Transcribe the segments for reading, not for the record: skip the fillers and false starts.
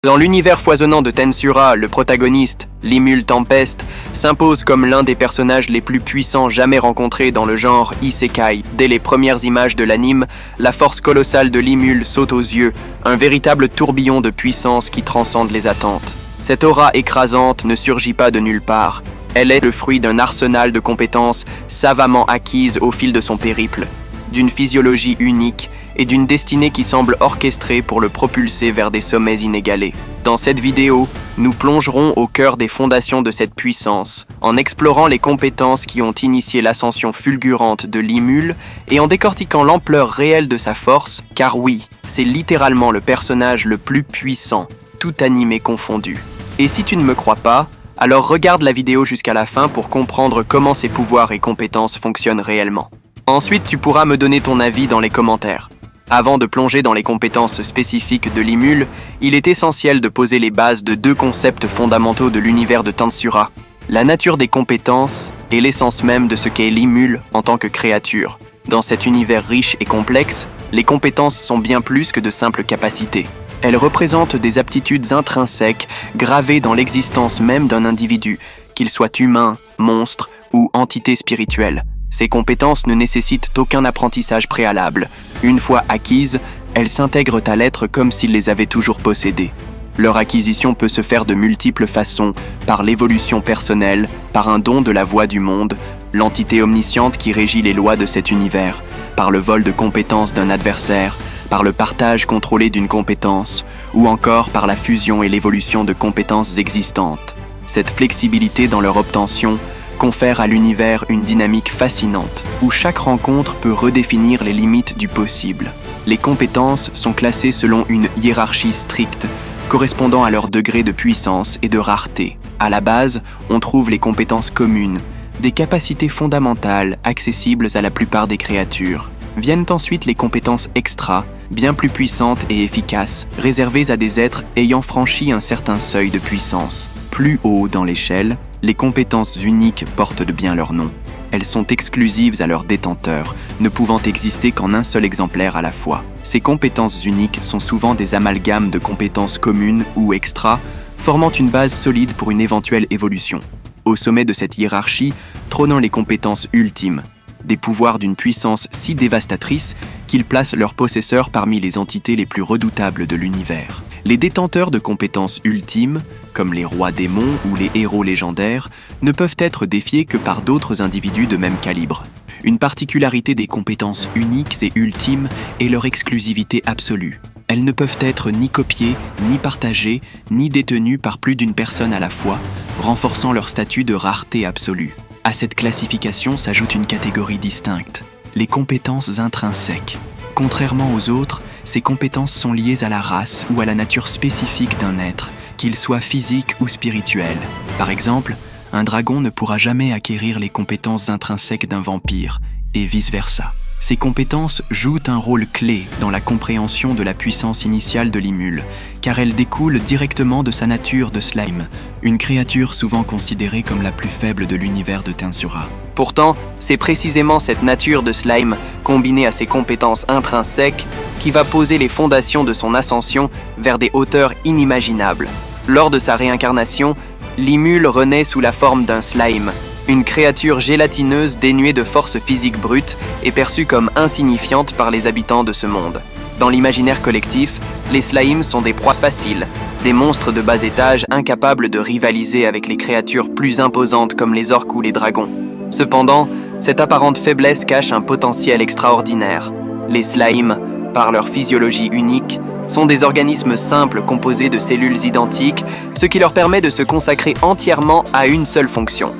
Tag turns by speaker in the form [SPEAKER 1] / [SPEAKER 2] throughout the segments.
[SPEAKER 1] Dans l'univers foisonnant de Tensura, le protagoniste, Limul Tempest, s'impose comme l'un des personnages les plus puissants jamais rencontrés dans le genre Isekai. Dès les premières images de l'anime, la force colossale de Limul saute aux yeux, un véritable tourbillon de puissance qui transcende les attentes. Cette aura écrasante ne surgit pas de nulle part. Elle est le fruit d'un arsenal de compétences savamment acquises au fil de son périple, d'une physiologie unique et d'une destinée qui semble orchestrée pour le propulser vers des sommets inégalés. Dans cette vidéo, nous plongerons au cœur des fondations de cette puissance, en explorant les compétences qui ont initié l'ascension fulgurante de Limul et en décortiquant l'ampleur réelle de sa force, car oui, c'est littéralement le personnage le plus puissant, tout animé confondu. Et si tu ne me crois pas, alors regarde la vidéo jusqu'à la fin pour comprendre comment ses pouvoirs et compétences fonctionnent réellement. Ensuite, tu pourras me donner ton avis dans les commentaires. Avant de plonger dans les compétences spécifiques de Limul, il est essentiel de poser les bases de deux concepts fondamentaux de l'univers de Tensura, la nature des compétences et l'essence même de ce qu'est Limul en tant que créature. Dans cet univers riche et complexe, les compétences sont bien plus que de simples capacités. Elles représentent des aptitudes intrinsèques gravées dans l'existence même d'un individu, qu'il soit humain, monstre ou entité spirituelle. Ces compétences ne nécessitent aucun apprentissage préalable. Une fois acquises, elles s'intègrent à l'être comme s'il les avait toujours possédées. Leur acquisition peut se faire de multiples façons, par l'évolution personnelle, par un don de la voix du monde, l'entité omnisciente qui régit les lois de cet univers, par le vol de compétences d'un adversaire, par le partage contrôlé d'une compétence, ou encore par la fusion et l'évolution de compétences existantes. Cette flexibilité dans leur obtention confère à l'univers une dynamique fascinante, où chaque rencontre peut redéfinir les limites du possible. Les compétences sont classées selon une hiérarchie stricte, correspondant à leur degré de puissance et de rareté. À la base, on trouve les compétences communes, des capacités fondamentales accessibles à la plupart des créatures. Viennent ensuite les compétences extra, bien plus puissantes et efficaces, réservées à des êtres ayant franchi un certain seuil de puissance. Plus haut dans l'échelle, les compétences uniques portent de bien leur nom. Elles sont exclusives à leur détenteur, ne pouvant exister qu'en un seul exemplaire à la fois. Ces compétences uniques sont souvent des amalgames de compétences communes ou extra, formant une base solide pour une éventuelle évolution. Au sommet de cette hiérarchie, trônant les compétences ultimes, des pouvoirs d'une puissance si dévastatrice qu'ils placent leurs possesseurs parmi les entités les plus redoutables de l'univers. Les détenteurs de compétences ultimes, comme les rois démons ou les héros légendaires, ne peuvent être défiés que par d'autres individus de même calibre. Une particularité des compétences uniques et ultimes est leur exclusivité absolue. Elles ne peuvent être ni copiées, ni partagées, ni détenues par plus d'une personne à la fois, renforçant leur statut de rareté absolue. À cette classification s'ajoute une catégorie distincte, les compétences intrinsèques. Contrairement aux autres, ces compétences sont liées à la race ou à la nature spécifique d'un être, qu'il soit physique ou spirituel. Par exemple, un dragon ne pourra jamais acquérir les compétences intrinsèques d'un vampire, et vice-versa. Ces compétences jouent un rôle clé dans la compréhension de la puissance initiale de Limul, car elles découlent directement de sa nature de slime, une créature souvent considérée comme la plus faible de l'univers de Tensura. Pourtant, c'est précisément cette nature de slime, combinée à ses compétences intrinsèques, qui va poser les fondations de son ascension vers des hauteurs inimaginables. Lors de sa réincarnation, Limul renaît sous la forme d'un slime, une créature gélatineuse dénuée de force physique brute et perçue comme insignifiante par les habitants de ce monde. Dans l'imaginaire collectif, les slimes sont des proies faciles, des monstres de bas étage incapables de rivaliser avec les créatures plus imposantes comme les orques ou les dragons. Cependant, cette apparente faiblesse cache un potentiel extraordinaire. Les slimes, par leur physiologie unique, sont des organismes simples composés de cellules identiques, ce qui leur permet de se consacrer entièrement à une seule fonction: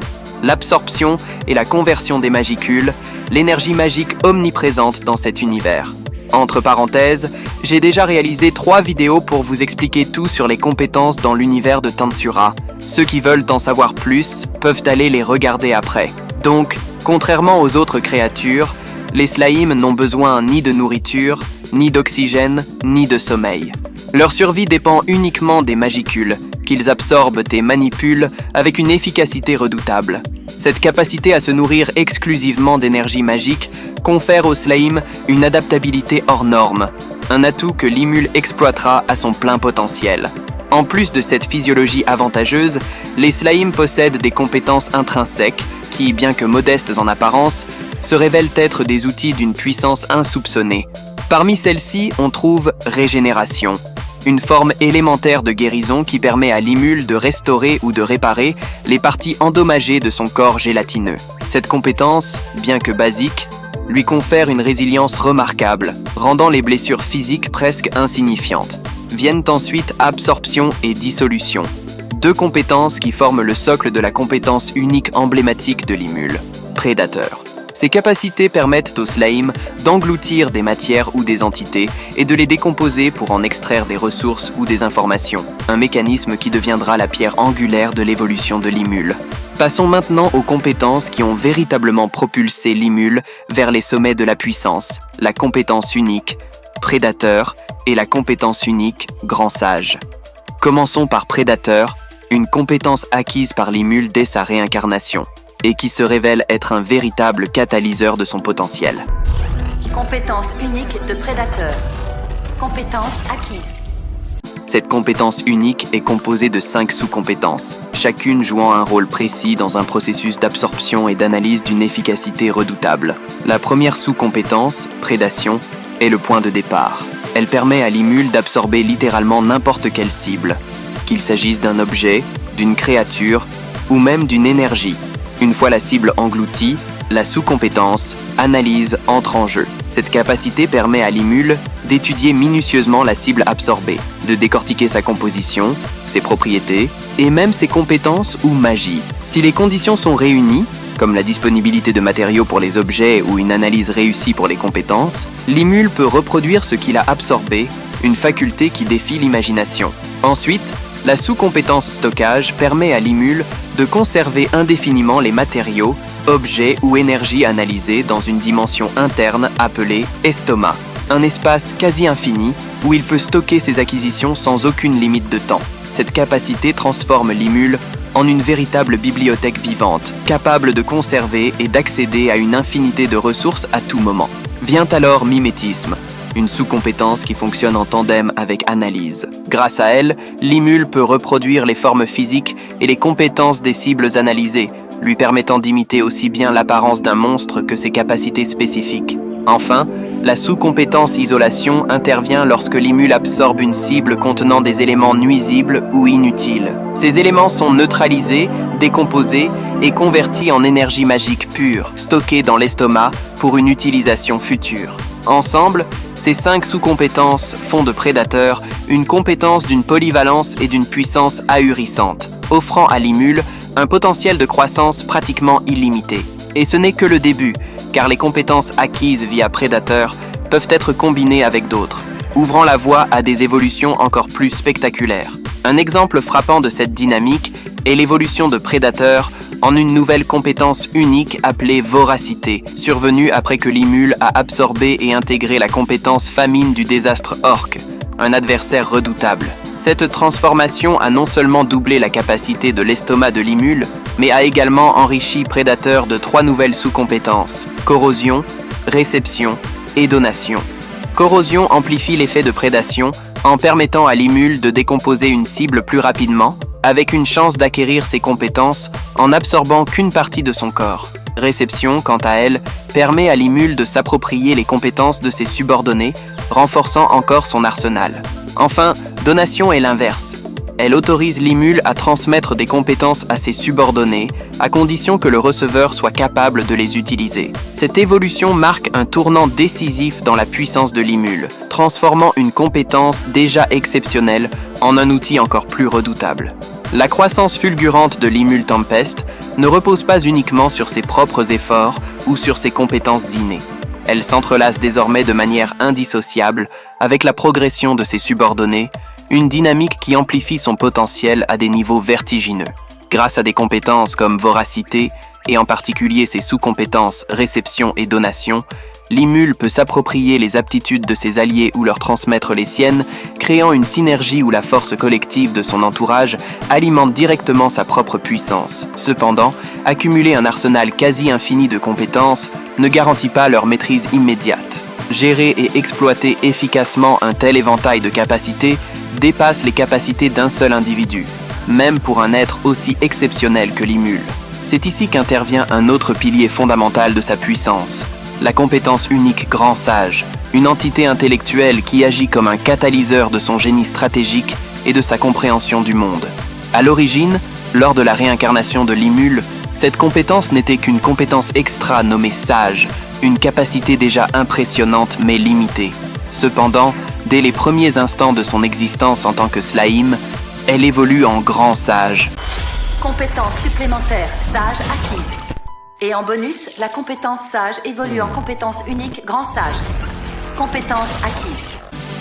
[SPEAKER 1] l'absorption et la conversion des magicules, l'énergie magique omniprésente dans cet univers. Entre parenthèses, j'ai déjà réalisé 3 vidéos pour vous expliquer tout sur les compétences dans l'univers de Tensura. Ceux qui veulent en savoir plus peuvent aller les regarder après. Donc, contrairement aux autres créatures, les slimes n'ont besoin ni de nourriture, ni d'oxygène, ni de sommeil. Leur survie dépend uniquement des magicules, qu'ils absorbent et manipulent avec une efficacité redoutable. Cette capacité à se nourrir exclusivement d'énergie magique confère aux slimes une adaptabilité hors norme, un atout que Limul exploitera à son plein potentiel. En plus de cette physiologie avantageuse, les slimes possèdent des compétences intrinsèques qui, bien que modestes en apparence, se révèlent être des outils d'une puissance insoupçonnée. Parmi celles-ci, on trouve Régénération, une forme élémentaire de guérison qui permet à Limule de restaurer ou de réparer les parties endommagées de son corps gélatineux. Cette compétence, bien que basique, lui confère une résilience remarquable, rendant les blessures physiques presque insignifiantes. Viennent ensuite Absorption et Dissolution, deux compétences qui forment le socle de la compétence unique emblématique de Limule, Prédateur. Ces capacités permettent aux slimes d'engloutir des matières ou des entités et de les décomposer pour en extraire des ressources ou des informations, un mécanisme qui deviendra la pierre angulaire de l'évolution de Limule. Passons maintenant aux compétences qui ont véritablement propulsé Limule vers les sommets de la puissance, la compétence unique, Prédateur, et la compétence unique, Grand Sage. Commençons par Prédateur, une compétence acquise par Limule dès sa réincarnation, et qui se révèle être un véritable catalyseur de son potentiel.
[SPEAKER 2] Compétence unique de Prédateur. Compétence acquise.
[SPEAKER 1] Cette compétence unique est composée de 5 sous-compétences, chacune jouant un rôle précis dans un processus d'absorption et d'analyse d'une efficacité redoutable. La première sous-compétence, Prédation, est le point de départ. Elle permet à Limule d'absorber littéralement n'importe quelle cible, qu'il s'agisse d'un objet, d'une créature ou même d'une énergie. Une fois la cible engloutie, la sous-compétence Analyse entre en jeu. Cette capacité permet à Limule d'étudier minutieusement la cible absorbée, de décortiquer sa composition, ses propriétés et même ses compétences ou magie. Si les conditions sont réunies, comme la disponibilité de matériaux pour les objets ou une analyse réussie pour les compétences, Limule peut reproduire ce qu'il a absorbé, une faculté qui défie l'imagination. Ensuite, la sous-compétence stockage permet à Limule de conserver indéfiniment les matériaux, objets ou énergies analysés dans une dimension interne appelée estomac, un espace quasi infini où il peut stocker ses acquisitions sans aucune limite de temps. Cette capacité transforme Limule en une véritable bibliothèque vivante, capable de conserver et d'accéder à une infinité de ressources à tout moment. Vient alors Mimétisme, une sous-compétence qui fonctionne en tandem avec Analyse. Grâce à elle, Limule peut reproduire les formes physiques et les compétences des cibles analysées, lui permettant d'imiter aussi bien l'apparence d'un monstre que ses capacités spécifiques. Enfin, la sous-compétence Isolation intervient lorsque Limule absorbe une cible contenant des éléments nuisibles ou inutiles. Ces éléments sont neutralisés, décomposés et convertis en énergie magique pure, stockée dans l'estomac pour une utilisation future. Ensemble, ces 5 sous-compétences font de Prédateur une compétence d'une polyvalence et d'une puissance ahurissante, offrant à Limule un potentiel de croissance pratiquement illimité. Et ce n'est que le début, car les compétences acquises via Prédateur peuvent être combinées avec d'autres, ouvrant la voie à des évolutions encore plus spectaculaires. Un exemple frappant de cette dynamique est l'évolution de Prédateur en une nouvelle compétence unique appelée Voracité, survenue après que Limule a absorbé et intégré la compétence Famine du désastre orc, un adversaire redoutable. Cette transformation a non seulement doublé la capacité de l'estomac de Limule, mais a également enrichi Prédateur de 3 nouvelles sous-compétences, Corrosion, Réception et Donation. Corrosion amplifie l'effet de prédation en permettant à Limule de décomposer une cible plus rapidement, avec une chance d'acquérir ses compétences en n'absorbant qu'une partie de son corps. Réception, quant à elle, permet à Limule de s'approprier les compétences de ses subordonnés, renforçant encore son arsenal. Enfin, Donation est l'inverse. Elle autorise Limule à transmettre des compétences à ses subordonnés, à condition que le receveur soit capable de les utiliser. Cette évolution marque un tournant décisif dans la puissance de Limule, transformant une compétence déjà exceptionnelle en un outil encore plus redoutable. La croissance fulgurante de Limule Tempest ne repose pas uniquement sur ses propres efforts ou sur ses compétences innées. Elle s'entrelace désormais de manière indissociable avec la progression de ses subordonnés, une dynamique qui amplifie son potentiel à des niveaux vertigineux. Grâce à des compétences comme Voracité, et en particulier ses sous-compétences Réception et Donation, Limule peut s'approprier les aptitudes de ses alliés ou leur transmettre les siennes, créant une synergie où la force collective de son entourage alimente directement sa propre puissance. Cependant, accumuler un arsenal quasi infini de compétences ne garantit pas leur maîtrise immédiate. Gérer et exploiter efficacement un tel éventail de capacités dépasse les capacités d'un seul individu, même pour un être aussi exceptionnel que Limul. C'est ici qu'intervient un autre pilier fondamental de sa puissance, la compétence unique Grand Sage, une entité intellectuelle qui agit comme un catalyseur de son génie stratégique et de sa compréhension du monde. À l'origine, lors de la réincarnation de Limul, cette compétence n'était qu'une compétence extra nommée Sage, une capacité déjà impressionnante mais limitée. Cependant, dès les premiers instants de son existence en tant que Slaim, elle évolue en Grand Sage.
[SPEAKER 2] Compétence supplémentaire Sage acquise. Et en bonus, la compétence Sage évolue en compétence unique Grand Sage. Compétence acquise.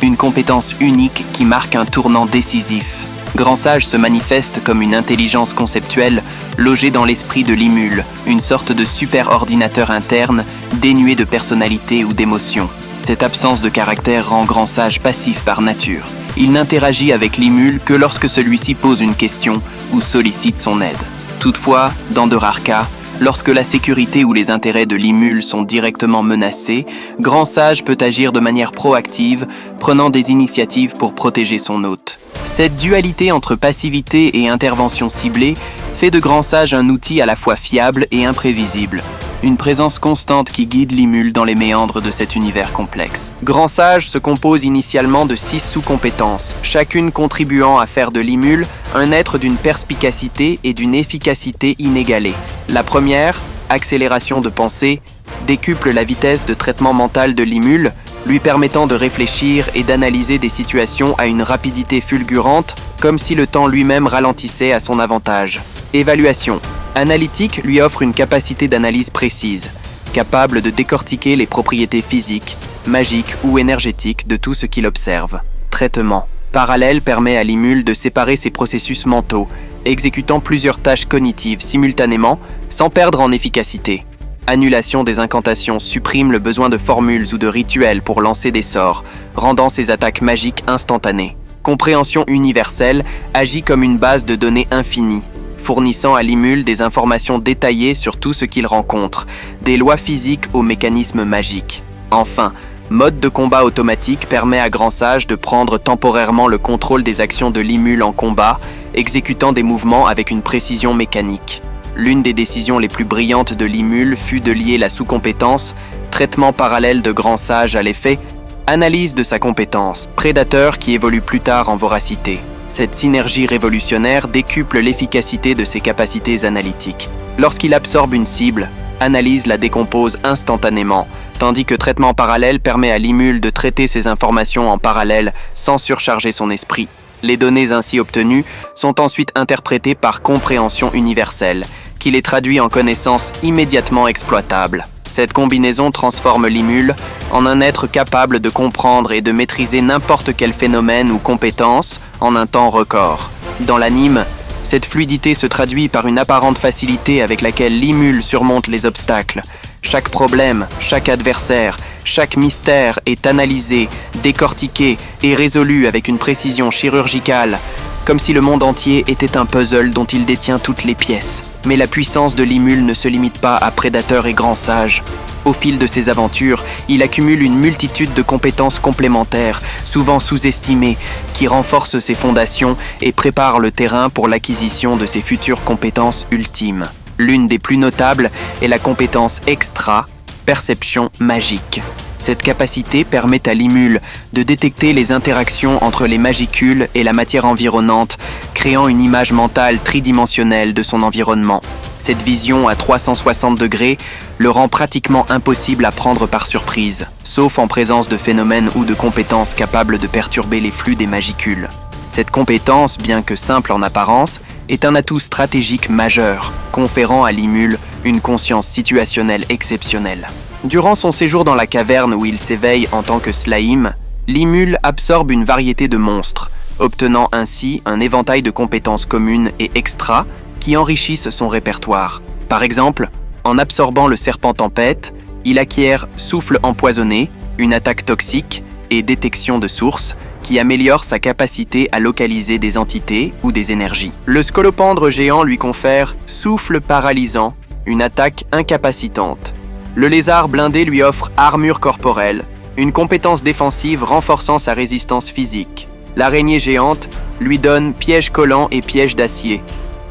[SPEAKER 1] Une compétence unique qui marque un tournant décisif. Grand Sage se manifeste comme une intelligence conceptuelle logée dans l'esprit de Limul, une sorte de super-ordinateur interne dénué de personnalité ou d'émotion. Cette absence de caractère rend Grand Sage passif par nature. Il n'interagit avec Limul que lorsque celui-ci pose une question ou sollicite son aide. Toutefois, dans de rares cas, lorsque la sécurité ou les intérêts de Limul sont directement menacés, Grand Sage peut agir de manière proactive, prenant des initiatives pour protéger son hôte. Cette dualité entre passivité et intervention ciblée fait de Grand Sage un outil à la fois fiable et imprévisible, une présence constante qui guide Limul dans les méandres de cet univers complexe. Grand Sage se compose initialement de 6 sous-compétences, chacune contribuant à faire de Limul un être d'une perspicacité et d'une efficacité inégalée. La première, accélération de pensée, décuple la vitesse de traitement mental de Limul, lui permettant de réfléchir et d'analyser des situations à une rapidité fulgurante, comme si le temps lui-même ralentissait à son avantage. Évaluation. Analytique lui offre une capacité d'analyse précise, capable de décortiquer les propriétés physiques, magiques ou énergétiques de tout ce qu'il observe. Traitement. Parallèle permet à Limul de séparer ses processus mentaux, exécutant plusieurs tâches cognitives simultanément, sans perdre en efficacité. Annulation des incantations supprime le besoin de formules ou de rituels pour lancer des sorts, rendant ses attaques magiques instantanées. Compréhension universelle agit comme une base de données infinie, fournissant à Limul des informations détaillées sur tout ce qu'il rencontre, des lois physiques aux mécanismes magiques. Enfin, mode de combat automatique permet à Grand Sage de prendre temporairement le contrôle des actions de Limul en combat, exécutant des mouvements avec une précision mécanique. L'une des décisions les plus brillantes de Limul fut de lier la sous-compétence, traitement parallèle de Grand Sage à l'effet, analyse de sa compétence, prédateur qui évolue plus tard en voracité. Cette synergie révolutionnaire décuple l'efficacité de ses capacités analytiques. Lorsqu'il absorbe une cible, analyse la décompose instantanément, tandis que traitement parallèle permet à Limul de traiter ces informations en parallèle sans surcharger son esprit. Les données ainsi obtenues sont ensuite interprétées par compréhension universelle, qui les traduit en connaissances immédiatement exploitables. Cette combinaison transforme Limul en un être capable de comprendre et de maîtriser n'importe quel phénomène ou compétence en un temps record. Dans l'anime, cette fluidité se traduit par une apparente facilité avec laquelle Limul surmonte les obstacles. Chaque problème, chaque adversaire, chaque mystère est analysé, décortiqué et résolu avec une précision chirurgicale, comme si le monde entier était un puzzle dont il détient toutes les pièces. Mais la puissance de Limul ne se limite pas à Prédateur et Grand Sage. Au fil de ses aventures, il accumule une multitude de compétences complémentaires, souvent sous-estimées, qui renforcent ses fondations et préparent le terrain pour l'acquisition de ses futures compétences ultimes. L'une des plus notables est la compétence extra, perception magique. Cette capacité permet à Limul de détecter les interactions entre les magicules et la matière environnante, créant une image mentale tridimensionnelle de son environnement. Cette vision à 360 degrés le rend pratiquement impossible à prendre par surprise, sauf en présence de phénomènes ou de compétences capables de perturber les flux des magicules. Cette compétence, bien que simple en apparence, est un atout stratégique majeur, conférant à Limul une conscience situationnelle exceptionnelle. Durant son séjour dans la caverne où il s'éveille en tant que Slaim, Limul absorbe une variété de monstres, obtenant ainsi un éventail de compétences communes et extra qui enrichissent son répertoire. Par exemple, en absorbant le serpent tempête, il acquiert souffle empoisonné, une attaque toxique et détection de source qui améliore sa capacité à localiser des entités ou des énergies. Le scolopendre géant lui confère souffle paralysant, une attaque incapacitante. Le lézard blindé lui offre armure corporelle, une compétence défensive renforçant sa résistance physique. L'araignée géante lui donne piège collant et piège d'acier,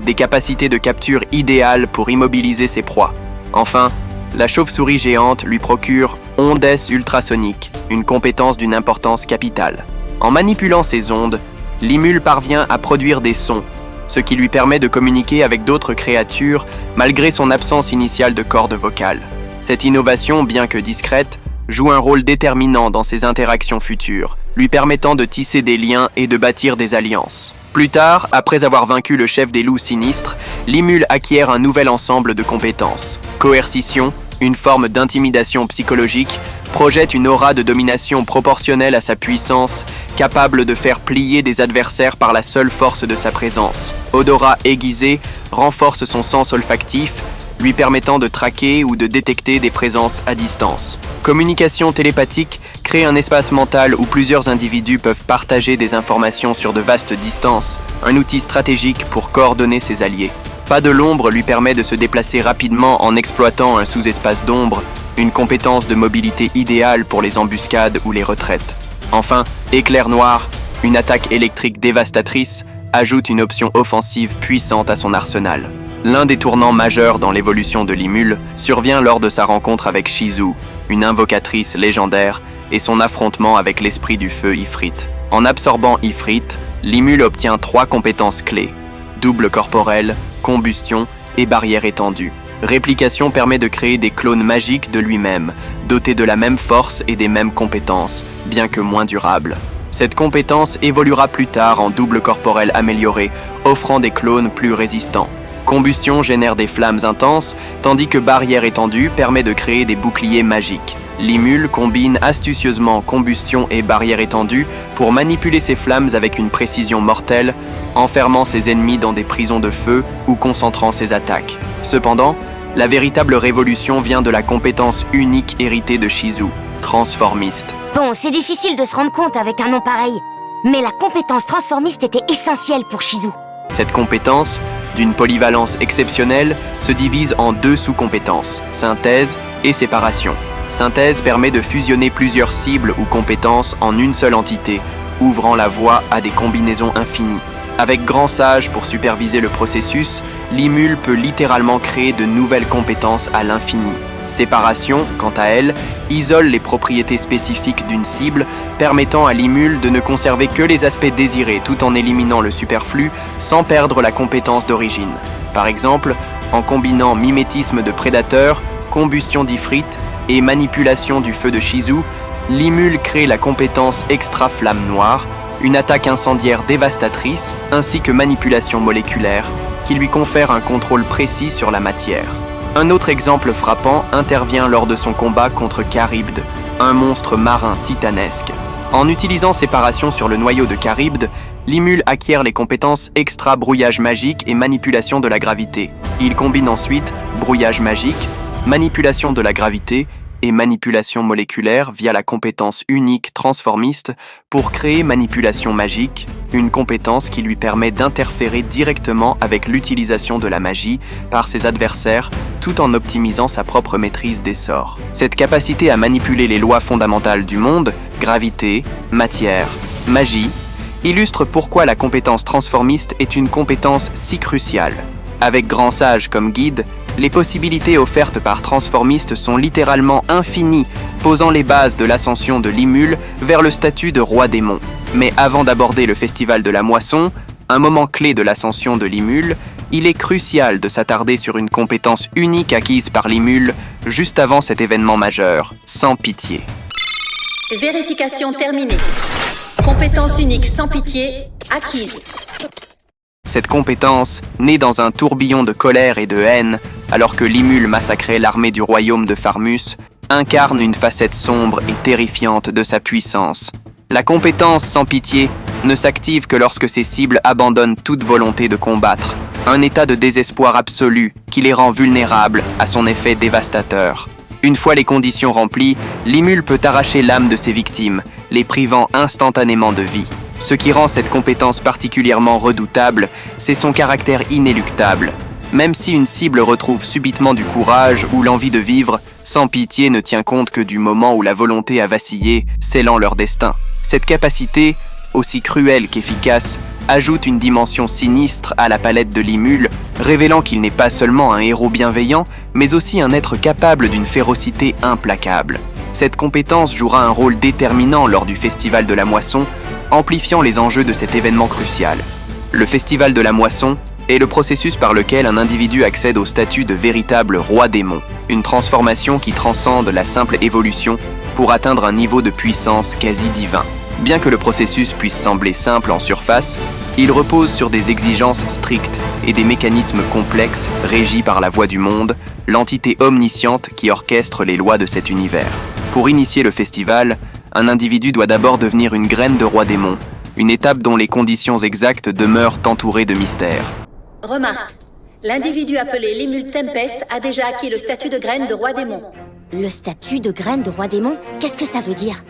[SPEAKER 1] des capacités de capture idéales pour immobiliser ses proies. Enfin, la chauve-souris géante lui procure ondes ultrasoniques, une compétence d'une importance capitale. En manipulant ces ondes, Limule parvient à produire des sons, ce qui lui permet de communiquer avec d'autres créatures malgré son absence initiale de cordes vocales. Cette innovation, bien que discrète, joue un rôle déterminant dans ses interactions futures, lui permettant de tisser des liens et de bâtir des alliances. Plus tard, après avoir vaincu le chef des loups sinistres, Limule acquiert un nouvel ensemble de compétences. Coercition, une forme d'intimidation psychologique, projette une aura de domination proportionnelle à sa puissance, capable de faire plier des adversaires par la seule force de sa présence. Odorat aiguisé renforce son sens olfactif, lui permettant de traquer ou de détecter des présences à distance. Communication télépathique crée un espace mental où plusieurs individus peuvent partager des informations sur de vastes distances, un outil stratégique pour coordonner ses alliés. Pas de l'ombre lui permet de se déplacer rapidement en exploitant un sous-espace d'ombre, une compétence de mobilité idéale pour les embuscades ou les retraites. Enfin, éclair noir, une attaque électrique dévastatrice, ajoute une option offensive puissante à son arsenal. L'un des tournants majeurs dans l'évolution de Limule survient lors de sa rencontre avec Shizu, une invocatrice légendaire, et son affrontement avec l'esprit du feu Ifrit. En absorbant Ifrit, Limule obtient 3 compétences clés: double corporel, combustion et barrière étendue. Réplication permet de créer des clones magiques de lui-même, dotés de la même force et des mêmes compétences, bien que moins durables. Cette compétence évoluera plus tard en double corporel amélioré, offrant des clones plus résistants. Combustion génère des flammes intenses, tandis que barrière étendue permet de créer des boucliers magiques. Limule combine astucieusement combustion et barrière étendue pour manipuler ses flammes avec une précision mortelle, enfermant ses ennemis dans des prisons de feu ou concentrant ses attaques. Cependant, la véritable révolution vient de la compétence unique héritée de Shizu, transformiste.
[SPEAKER 3] Bon, c'est difficile de se rendre compte avec un nom pareil, mais la compétence transformiste était essentielle pour Shizu.
[SPEAKER 1] Cette compétence, d'une polyvalence exceptionnelle, se divise en 2 sous-compétences, synthèse et séparation. Synthèse permet de fusionner plusieurs cibles ou compétences en une seule entité, ouvrant la voie à des combinaisons infinies. Avec Grand Sage pour superviser le processus, Limule peut littéralement créer de nouvelles compétences à l'infini. Séparation, quant à elle, isole les propriétés spécifiques d'une cible, permettant à Limule de ne conserver que les aspects désirés tout en éliminant le superflu sans perdre la compétence d'origine. Par exemple, en combinant mimétisme de prédateur, combustion d'Ifrit et manipulation du feu de Shizu, Limule crée la compétence extra flamme noire, une attaque incendiaire dévastatrice, ainsi que manipulation moléculaire, qui lui confère un contrôle précis sur la matière. Un autre exemple frappant intervient lors de son combat contre Charybde, un monstre marin titanesque. En utilisant séparation sur le noyau de Charybde, Limule acquiert les compétences extra brouillage magique et manipulation de la gravité. Il combine ensuite brouillage magique, manipulation de la gravité et manipulation moléculaire via la compétence unique transformiste pour créer manipulation magique, une compétence qui lui permet d'interférer directement avec l'utilisation de la magie par ses adversaires tout en optimisant sa propre maîtrise des sorts. Cette capacité à manipuler les lois fondamentales du monde, gravité, matière, magie, illustre pourquoi la compétence transformiste est une compétence si cruciale. Avec Grand Sage comme guide, les possibilités offertes par Transformiste sont littéralement infinies, posant les bases de l'ascension de Limule vers le statut de roi démon. Mais avant d'aborder le festival de la moisson, un moment clé de l'ascension de Limule, il est crucial de s'attarder sur une compétence unique acquise par Limule juste avant cet événement majeur, sans pitié.
[SPEAKER 2] Vérification terminée. Compétence unique sans pitié acquise.
[SPEAKER 1] Cette compétence, née dans un tourbillon de colère et de haine, alors que Limule massacrait l'armée du royaume de Farmus, incarne une facette sombre et terrifiante de sa puissance. La compétence sans pitié ne s'active que lorsque ses cibles abandonnent toute volonté de combattre, un état de désespoir absolu qui les rend vulnérables à son effet dévastateur. Une fois les conditions remplies, Limule peut arracher l'âme de ses victimes, les privant instantanément de vie. Ce qui rend cette compétence particulièrement redoutable, c'est son caractère inéluctable. Même si une cible retrouve subitement du courage ou l'envie de vivre, sans pitié ne tient compte que du moment où la volonté a vacillé, scellant leur destin. Cette capacité, aussi cruel qu'efficace, ajoute une dimension sinistre à la palette de Limul, révélant qu'il n'est pas seulement un héros bienveillant, mais aussi un être capable d'une férocité implacable. Cette compétence jouera un rôle déterminant lors du Festival de la Moisson, amplifiant les enjeux de cet événement crucial. Le Festival de la Moisson est le processus par lequel un individu accède au statut de véritable roi démon, une transformation qui transcende la simple évolution pour atteindre un niveau de puissance quasi divin. Bien que le processus puisse sembler simple en surface, il repose sur des exigences strictes et des mécanismes complexes régis par la voix du monde, l'entité omnisciente qui orchestre les lois de cet univers. Pour initier le festival, un individu doit d'abord devenir une graine de roi démon, une étape dont les conditions exactes demeurent entourées de mystères.
[SPEAKER 2] Remarque, l'individu appelé Limul Tempest a déjà acquis le statut de graine de roi démon.
[SPEAKER 3] Le statut de graine de roi démon? Qu'est-ce que ça veut dire?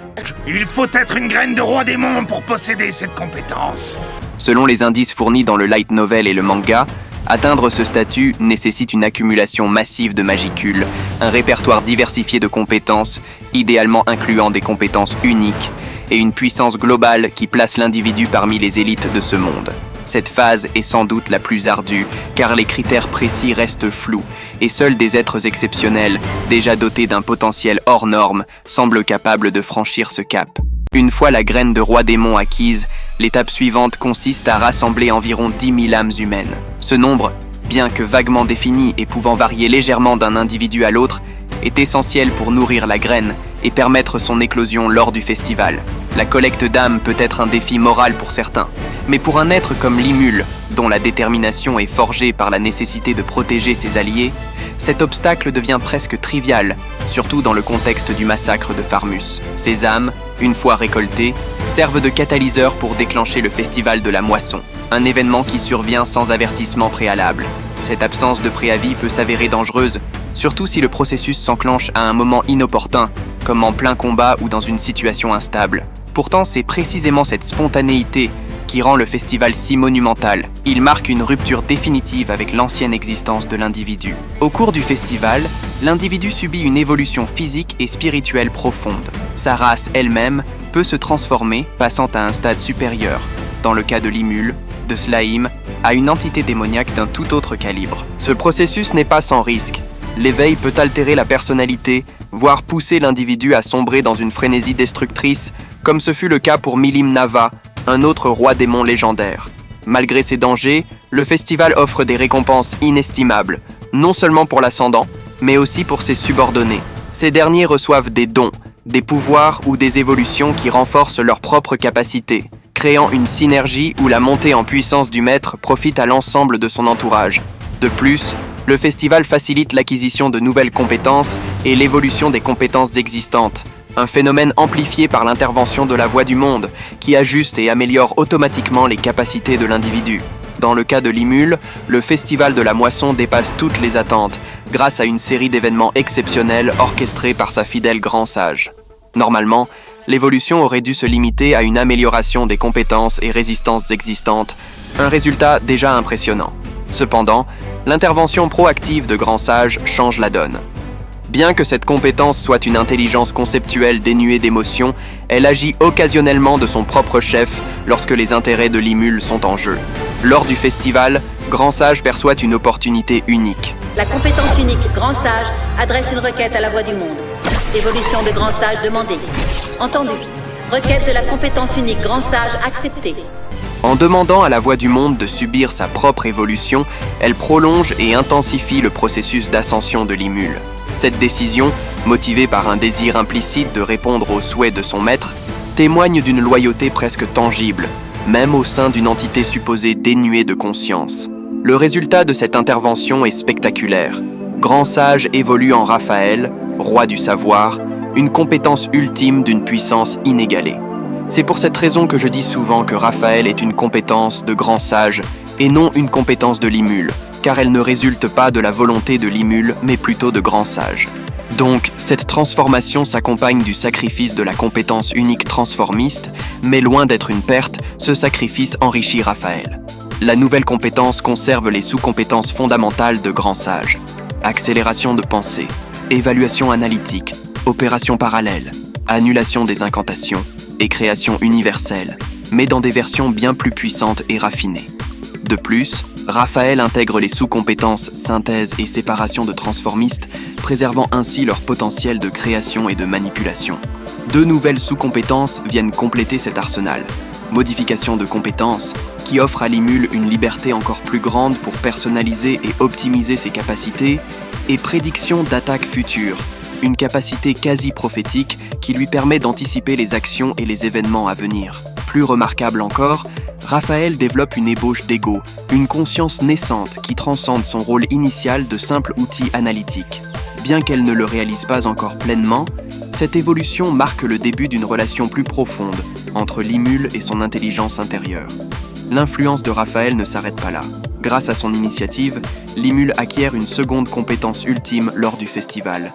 [SPEAKER 4] Il faut être une graine de roi démon pour posséder cette compétence.
[SPEAKER 1] Selon les indices fournis dans le light novel et le manga, atteindre ce statut nécessite une accumulation massive de magicules, un répertoire diversifié de compétences, idéalement incluant des compétences uniques, et une puissance globale qui place l'individu parmi les élites de ce monde. Cette phase est sans doute la plus ardue, car les critères précis restent flous, et seuls des êtres exceptionnels, déjà dotés d'un potentiel hors norme, semblent capables de franchir ce cap. Une fois la graine de roi démon acquise, l'étape suivante consiste à rassembler environ 10 000 âmes humaines. Ce nombre, bien que vaguement défini et pouvant varier légèrement d'un individu à l'autre, est essentiel pour nourrir la graine et permettre son éclosion lors du festival. La collecte d'âmes peut être un défi moral pour certains, mais pour un être comme Limul, dont la détermination est forgée par la nécessité de protéger ses alliés, cet obstacle devient presque trivial, surtout dans le contexte du massacre de Farmus. Ces âmes, une fois récoltées, servent de catalyseur pour déclencher le Festival de la Moisson, un événement qui survient sans avertissement préalable. Cette absence de préavis peut s'avérer dangereuse, surtout si le processus s'enclenche à un moment inopportun, comme en plein combat ou dans une situation instable. Pourtant, c'est précisément cette spontanéité qui rend le festival si monumental. Il marque une rupture définitive avec l'ancienne existence de l'individu. Au cours du festival, l'individu subit une évolution physique et spirituelle profonde. Sa race elle-même peut se transformer, passant à un stade supérieur, dans le cas de Limul, de Slaim, à une entité démoniaque d'un tout autre calibre. Ce processus n'est pas sans risque. L'éveil peut altérer la personnalité, voire pousser l'individu à sombrer dans une frénésie destructrice, comme ce fut le cas pour Milim Nava, un autre roi démon légendaire. Malgré ces dangers, le festival offre des récompenses inestimables, non seulement pour l'ascendant, mais aussi pour ses subordonnés. Ces derniers reçoivent des dons, des pouvoirs ou des évolutions qui renforcent leurs propres capacités, créant une synergie où la montée en puissance du maître profite à l'ensemble de son entourage. De plus, le festival facilite l'acquisition de nouvelles compétences et l'évolution des compétences existantes, un phénomène amplifié par l'intervention de la voix du monde, qui ajuste et améliore automatiquement les capacités de l'individu. Dans le cas de Limul, le Festival de la Moisson dépasse toutes les attentes, grâce à une série d'événements exceptionnels orchestrés par sa fidèle grand sage. Normalement, l'évolution aurait dû se limiter à une amélioration des compétences et résistances existantes, un résultat déjà impressionnant. Cependant, l'intervention proactive de Grand Sage change la donne. Bien que cette compétence soit une intelligence conceptuelle dénuée d'émotion, elle agit occasionnellement de son propre chef lorsque les intérêts de Limul sont en jeu. Lors du festival, Grand Sage perçoit une opportunité unique.
[SPEAKER 2] La compétence unique Grand Sage adresse une requête à la voix du monde. Évolution de Grand Sage demandée. Entendu. Requête de la compétence unique Grand Sage acceptée.
[SPEAKER 1] En demandant à la voix du monde de subir sa propre évolution, elle prolonge et intensifie le processus d'ascension de Limul. Cette décision, motivée par un désir implicite de répondre aux souhaits de son maître, témoigne d'une loyauté presque tangible, même au sein d'une entité supposée dénuée de conscience. Le résultat de cette intervention est spectaculaire. Grand Sage évolue en Raphaël, roi du savoir, une compétence ultime d'une puissance inégalée. C'est pour cette raison que je dis souvent que Raphaël est une compétence de Grand Sage et non une compétence de Limul, car elle ne résulte pas de la volonté de Limul, mais plutôt de Grand Sage. Donc, cette transformation s'accompagne du sacrifice de la compétence unique transformiste, mais loin d'être une perte, ce sacrifice enrichit Raphaël. La nouvelle compétence conserve les sous-compétences fondamentales de Grand Sage. Accélération de pensée, évaluation analytique, opération parallèle, annulation des incantations et création universelle. mais dans des versions bien plus puissantes et raffinées. De plus, Raphaël intègre les sous-compétences synthèse et séparation de transformistes, préservant ainsi leur potentiel de création et de manipulation. 2 nouvelles sous-compétences viennent compléter cet arsenal. Modification de compétences, qui offre à Limul une liberté encore plus grande pour personnaliser et optimiser ses capacités, et prédiction d'attaques futures, une capacité quasi prophétique qui lui permet d'anticiper les actions et les événements à venir. Plus remarquable encore, Raphaël développe une ébauche d'ego, une conscience naissante qui transcende son rôle initial de simple outil analytique. Bien qu'elle ne le réalise pas encore pleinement, cette évolution marque le début d'une relation plus profonde entre Limul et son intelligence intérieure. L'influence de Raphaël ne s'arrête pas là. Grâce à son initiative, Limul acquiert une seconde compétence ultime lors du festival.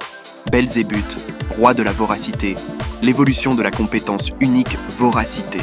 [SPEAKER 1] Belzébuth, roi de la voracité, l'évolution de la compétence unique voracité.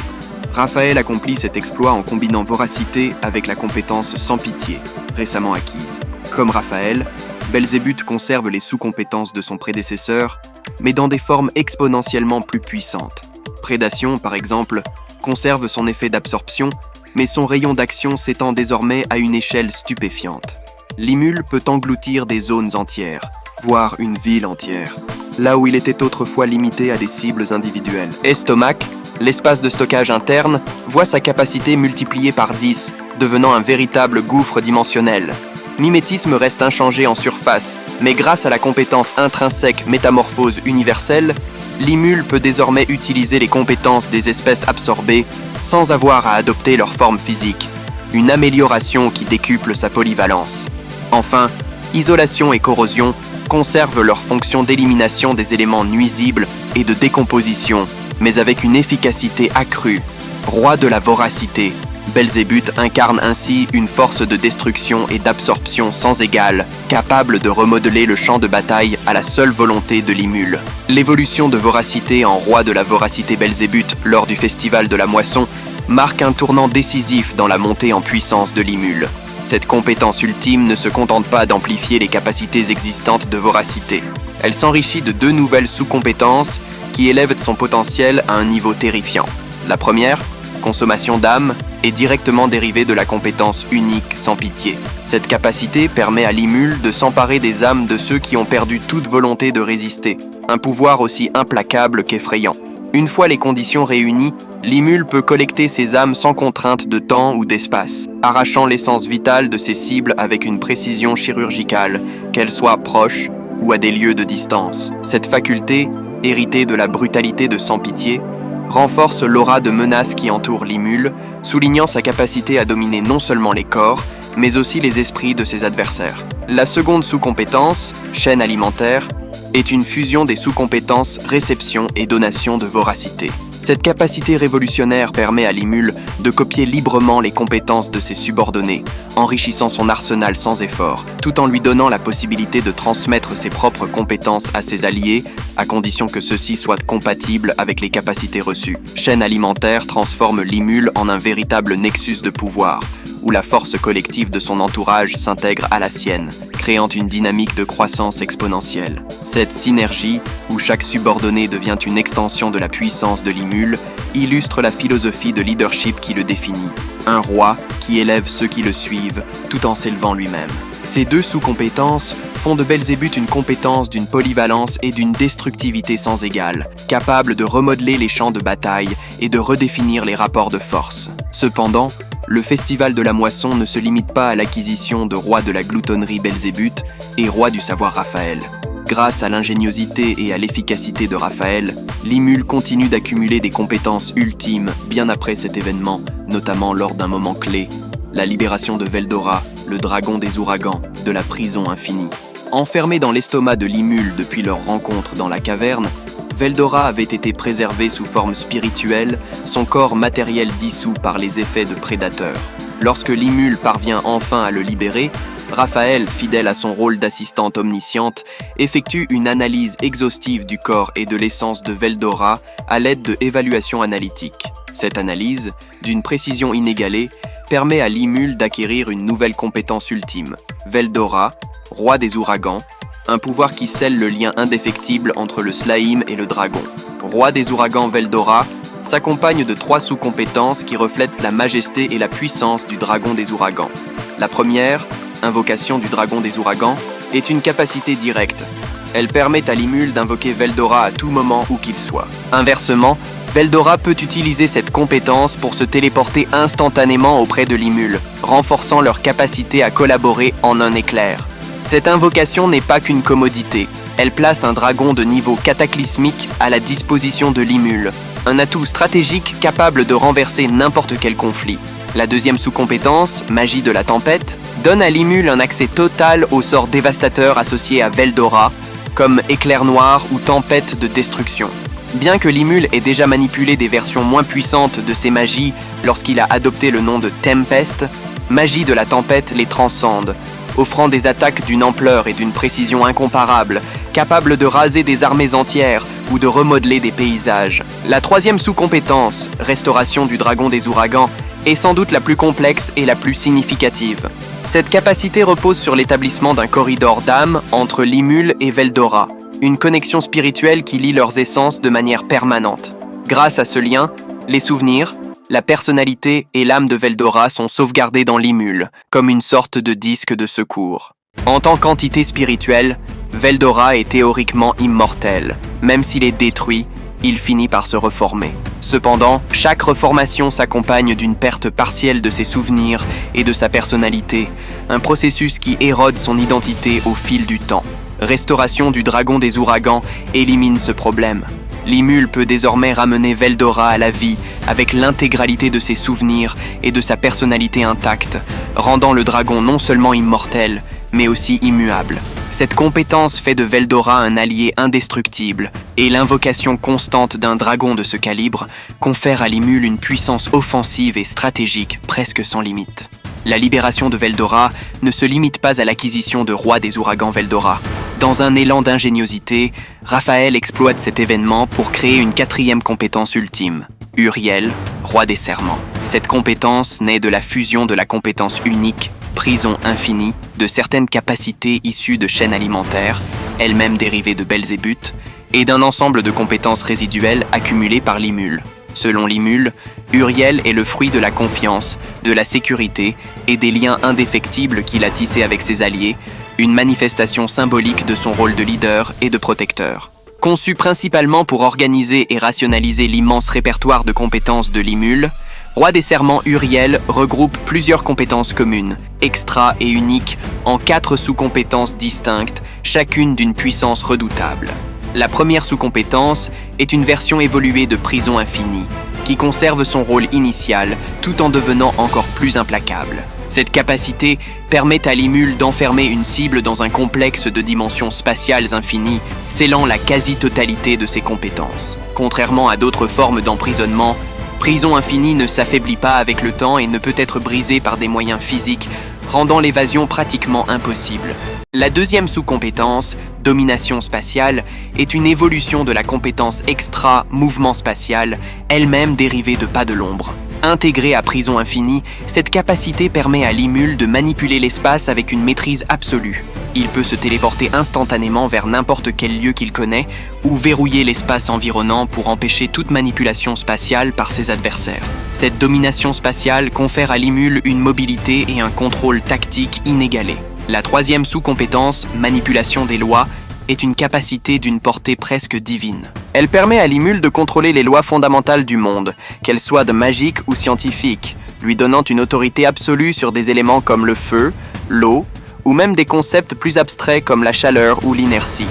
[SPEAKER 1] Raphaël accomplit cet exploit en combinant voracité avec la compétence sans pitié, récemment acquise. Comme Raphaël, Belzébuth conserve les sous-compétences de son prédécesseur, mais dans des formes exponentiellement plus puissantes. Prédation, par exemple, conserve son effet d'absorption, mais son rayon d'action s'étend désormais à une échelle stupéfiante. Limul peut engloutir des zones entières, voire une ville entière, là où il était autrefois limité à des cibles individuelles. Estomac, l'espace de stockage interne, voit sa capacité multipliée par 10, devenant un véritable gouffre dimensionnel. Mimétisme reste inchangé en surface, mais grâce à la compétence intrinsèque métamorphose universelle, Limul peut désormais utiliser les compétences des espèces absorbées sans avoir à adopter leur forme physique, une amélioration qui décuple sa polyvalence. Enfin, isolation et corrosion conservent leur fonction d'élimination des éléments nuisibles et de décomposition, mais avec une efficacité accrue. Roi de la voracité, Belzébuth incarne ainsi une force de destruction et d'absorption sans égale, capable de remodeler le champ de bataille à la seule volonté de Limul. L'évolution de voracité en roi de la voracité Belzébuth lors du festival de la moisson marque un tournant décisif dans la montée en puissance de Limul. Cette compétence ultime ne se contente pas d'amplifier les capacités existantes de voracité. Elle s'enrichit de 2 nouvelles sous-compétences qui élèvent son potentiel à un niveau terrifiant. La première, consommation d'âme, est directement dérivée de la compétence unique sans pitié. Cette capacité permet à Limul de s'emparer des âmes de ceux qui ont perdu toute volonté de résister, un pouvoir aussi implacable qu'effrayant. Une fois les conditions réunies, Limul peut collecter ces âmes sans contrainte de temps ou d'espace, arrachant l'essence vitale de ses cibles avec une précision chirurgicale, qu'elles soient proches ou à des lieues de distance. Cette faculté, héritée de la brutalité de Sans Pitié, renforce l'aura de menace qui entoure Limul, soulignant sa capacité à dominer non seulement les corps, mais aussi les esprits de ses adversaires. La seconde sous-compétence, chaîne alimentaire, est une fusion des sous-compétences réception et donation de voracité. Cette capacité révolutionnaire permet à Limul de copier librement les compétences de ses subordonnés, enrichissant son arsenal sans effort, tout en lui donnant la possibilité de transmettre ses propres compétences à ses alliés, à condition que ceux-ci soient compatibles avec les capacités reçues. Chaîne alimentaire transforme Limul en un véritable nexus de pouvoir, où la force collective de son entourage s'intègre à la sienne, créant une dynamique de croissance exponentielle. Cette synergie, où chaque subordonné devient une extension de la puissance de Limul, illustre la philosophie de leadership qui le définit. Un roi qui élève ceux qui le suivent, tout en s'élevant lui-même. Ces 2 sous-compétences font de Belzébuth une compétence d'une polyvalence et d'une destructivité sans égale, capable de remodeler les champs de bataille et de redéfinir les rapports de force. Cependant, le festival de la moisson ne se limite pas à l'acquisition de roi de la gloutonnerie Belzébuth et roi du savoir Raphaël. Grâce à l'ingéniosité et à l'efficacité de Raphaël, Limul continue d'accumuler des compétences ultimes bien après cet événement, notamment lors d'un moment clé, la libération de Veldora, le dragon des ouragans, de la prison infinie. Enfermé dans l'estomac de Limul depuis leur rencontre dans la caverne, Veldora avait été préservé sous forme spirituelle, son corps matériel dissous par les effets de prédateurs. Lorsque Limul parvient enfin à le libérer, Raphaël, fidèle à son rôle d'assistante omnisciente, effectue une analyse exhaustive du corps et de l'essence de Veldora à l'aide de évaluations analytiques. Cette analyse, d'une précision inégalée, permet à Limul d'acquérir une nouvelle compétence ultime, Veldora, roi des ouragans, un pouvoir qui scelle le lien indéfectible entre le Slaim et le dragon. Roi des ouragans Veldora, s'accompagne de 3 sous-compétences qui reflètent la majesté et la puissance du dragon des ouragans. La première, Invocation du dragon des ouragans, est une capacité directe. Elle permet à Limul d'invoquer Veldora à tout moment où qu'il soit. Inversement, Veldora peut utiliser cette compétence pour se téléporter instantanément auprès de Limul, renforçant leur capacité à collaborer en un éclair. Cette invocation n'est pas qu'une commodité. Elle place un dragon de niveau cataclysmique à la disposition de Limul, un atout stratégique capable de renverser n'importe quel conflit. La deuxième sous-compétence, Magie de la tempête, donne à Limul un accès total aux sorts dévastateurs associés à Veldora, comme éclair noir ou tempête de destruction. Bien que Limul ait déjà manipulé des versions moins puissantes de ces magies lorsqu'il a adopté le nom de Tempest, Magie de la tempête les transcende, offrant des attaques d'une ampleur et d'une précision incomparables, capables de raser des armées entières ou de remodeler des paysages. La troisième sous-compétence, Restauration du dragon des ouragans, est sans doute la plus complexe et la plus significative. Cette capacité repose sur l'établissement d'un corridor d'âme entre Limul et Veldora, une connexion spirituelle qui lie leurs essences de manière permanente. Grâce à ce lien, les souvenirs, la personnalité et l'âme de Veldora sont sauvegardés dans Limul, comme une sorte de disque de secours. En tant qu'entité spirituelle, Veldora est théoriquement immortel. Même s'il est détruit, il finit par se reformer. Cependant, chaque reformation s'accompagne d'une perte partielle de ses souvenirs et de sa personnalité, un processus qui érode son identité au fil du temps. Restauration du dragon des ouragans élimine ce problème. Limul peut désormais ramener Veldora à la vie avec l'intégralité de ses souvenirs et de sa personnalité intacte, rendant le dragon non seulement immortel, mais aussi immuable. Cette compétence fait de Veldora un allié indestructible, et l'invocation constante d'un dragon de ce calibre confère à Limul une puissance offensive et stratégique presque sans limite. La libération de Veldora ne se limite pas à l'acquisition de Roi des ouragans Veldora. Dans un élan d'ingéniosité, Raphaël exploite cet événement pour créer une 4e compétence ultime, Uriel, Roi des serments. Cette compétence naît de la fusion de la compétence unique, Prison infinie, de certaines capacités issues de chaînes alimentaires, elles-mêmes dérivées de Belzébuth, et d'un ensemble de compétences résiduelles accumulées par Limul. Selon Limul, Uriel est le fruit de la confiance, de la sécurité et des liens indéfectibles qu'il a tissés avec ses alliés, une manifestation symbolique de son rôle de leader et de protecteur. Conçu principalement pour organiser et rationaliser l'immense répertoire de compétences de Limul, Roi des serments Uriel regroupe plusieurs compétences communes, extra et uniques, en 4 sous-compétences distinctes, chacune d'une puissance redoutable. La première sous-compétence est une version évoluée de Prison infinie, qui conserve son rôle initial tout en devenant encore plus implacable. Cette capacité permet à Limul d'enfermer une cible dans un complexe de dimensions spatiales infinies, scellant la quasi-totalité de ses compétences. Contrairement à d'autres formes d'emprisonnement, Prison infinie ne s'affaiblit pas avec le temps et ne peut être brisée par des moyens physiques, rendant l'évasion pratiquement impossible. La deuxième sous-compétence, Domination spatiale, est une évolution de la compétence extra Mouvement spatial, elle-même dérivée de Pas de l'ombre. Intégrée à Prison infinie, cette capacité permet à Limul de manipuler l'espace avec une maîtrise absolue. Il peut se téléporter instantanément vers n'importe quel lieu qu'il connaît ou verrouiller l'espace environnant pour empêcher toute manipulation spatiale par ses adversaires. Cette domination spatiale confère à Limul une mobilité et un contrôle tactique inégalés. La troisième sous-compétence, Manipulation des lois, est une capacité d'une portée presque divine. Elle permet à Limul de contrôler les lois fondamentales du monde, qu'elles soient magiques ou scientifiques, lui donnant une autorité absolue sur des éléments comme le feu, l'eau, ou même des concepts plus abstraits comme la chaleur ou l'inertie.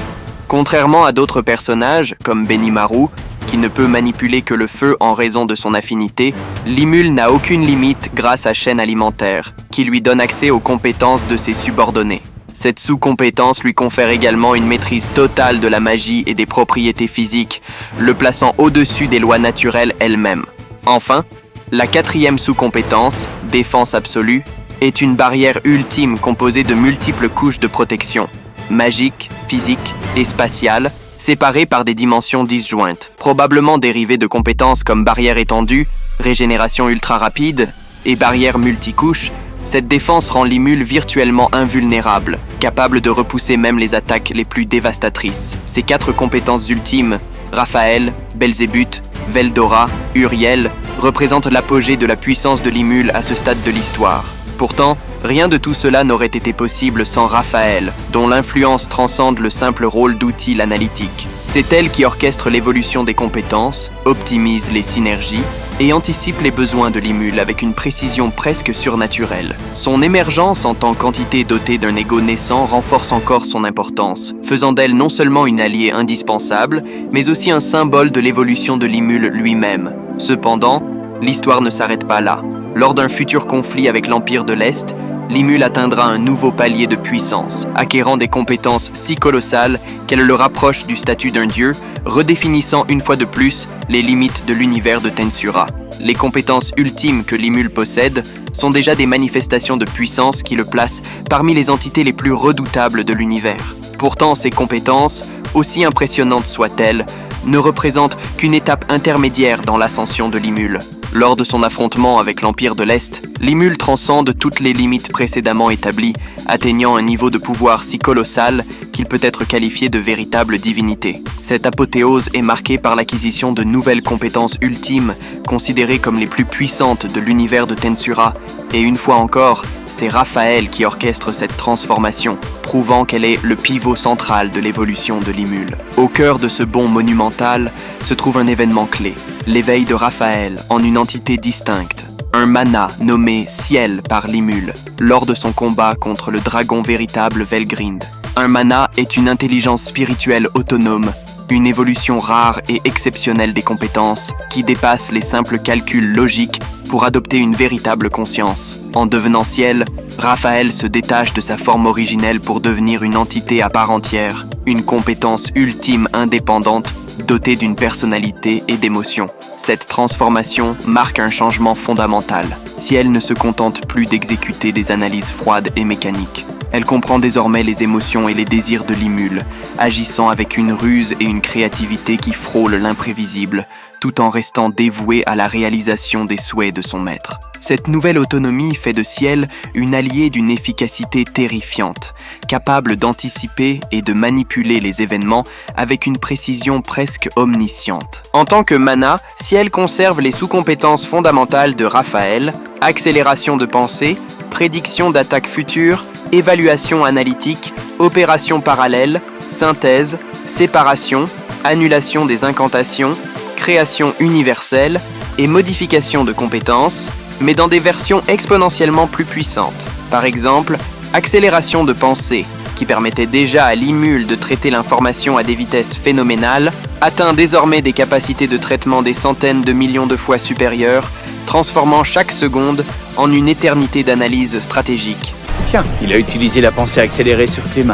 [SPEAKER 1] Contrairement à d'autres personnages, comme Benimaru, qui ne peut manipuler que le feu en raison de son affinité, Limul n'a aucune limite grâce à Chaîne alimentaire, qui lui donne accès aux compétences de ses subordonnés. Cette sous-compétence lui confère également une maîtrise totale de la magie et des propriétés physiques, le plaçant au-dessus des lois naturelles elles-mêmes. Enfin, la 4e sous-compétence, Défense absolue, est une barrière ultime composée de multiples couches de protection, magique, physique et spatiale, séparées par des dimensions disjointes, probablement dérivées de compétences comme barrière étendue, régénération ultra rapide et barrière multicouche. Cette défense rend Limul virtuellement invulnérable, capable de repousser même les attaques les plus dévastatrices. Ces 4 compétences ultimes, Raphaël, Belzébuth, Veldora, Uriel, représentent l'apogée de la puissance de Limul à ce stade de l'histoire. Pourtant, rien de tout cela n'aurait été possible sans Raphaël, dont l'influence transcende le simple rôle d'outil analytique. C'est elle qui orchestre l'évolution des compétences, optimise les synergies et anticipe les besoins de Limul avec une précision presque surnaturelle. Son émergence en tant qu'entité dotée d'un ego naissant renforce encore son importance, faisant d'elle non seulement une alliée indispensable, mais aussi un symbole de l'évolution de Limul lui-même. Cependant, l'histoire ne s'arrête pas là. Lors d'un futur conflit avec l'Empire de l'Est, Limul atteindra un nouveau palier de puissance, acquérant des compétences si colossales qu'elle le rapproche du statut d'un dieu, redéfinissant une fois de plus les limites de l'univers de Tensura. Les compétences ultimes que Limul possède sont déjà des manifestations de puissance qui le placent parmi les entités les plus redoutables de l'univers. Pourtant, ces compétences, aussi impressionnantes soient-elles, ne représentent qu'une étape intermédiaire dans l'ascension de Limul. Lors de son affrontement avec l'Empire de l'Est, Limul transcende toutes les limites précédemment établies, atteignant un niveau de pouvoir si colossal qu'il peut être qualifié de véritable divinité. Cette apothéose est marquée par l'acquisition de nouvelles compétences ultimes, considérées comme les plus puissantes de l'univers de Tensura, et une fois encore, c'est Raphaël qui orchestre cette transformation, prouvant qu'elle est le pivot central de l'évolution de Limul. Au cœur de ce bond monumental se trouve un événement clé, l'éveil de Raphaël en une entité distincte, un mana nommé Ciel par Limul, lors de son combat contre le dragon véritable Velgrind. Un mana est une intelligence spirituelle autonome, une évolution rare et exceptionnelle des compétences qui dépasse les simples calculs logiques pour adopter une véritable conscience. En devenant Ciel, Raphaël se détache de sa forme originelle pour devenir une entité à part entière, une compétence ultime indépendante, dotée d'une personnalité et d'émotions. Cette transformation marque un changement fondamental. Ciel ne se contente plus d'exécuter des analyses froides et mécaniques. Elle comprend désormais les émotions et les désirs de Limul, agissant avec une ruse et une créativité qui frôlent l'imprévisible, tout en restant dévouée à la réalisation des souhaits de son maître. Cette nouvelle autonomie fait de Ciel une alliée d'une efficacité terrifiante, capable d'anticiper et de manipuler les événements avec une précision presque omnisciente. En tant que mana, Ciel conserve les sous-compétences fondamentales de Raphaël, accélération de pensée, prédiction d'attaques futures, évaluation analytique, opération parallèle, synthèse, séparation, annulation des incantations, création universelle et modification de compétences, mais dans des versions exponentiellement plus puissantes. Par exemple, accélération de pensée, qui permettait déjà à Limul de traiter l'information à des vitesses phénoménales, atteint désormais des capacités de traitement des centaines de millions de fois supérieures, transformant chaque seconde en une éternité d'analyse stratégique.
[SPEAKER 5] Tiens, il a utilisé la pensée accélérée sur Clément.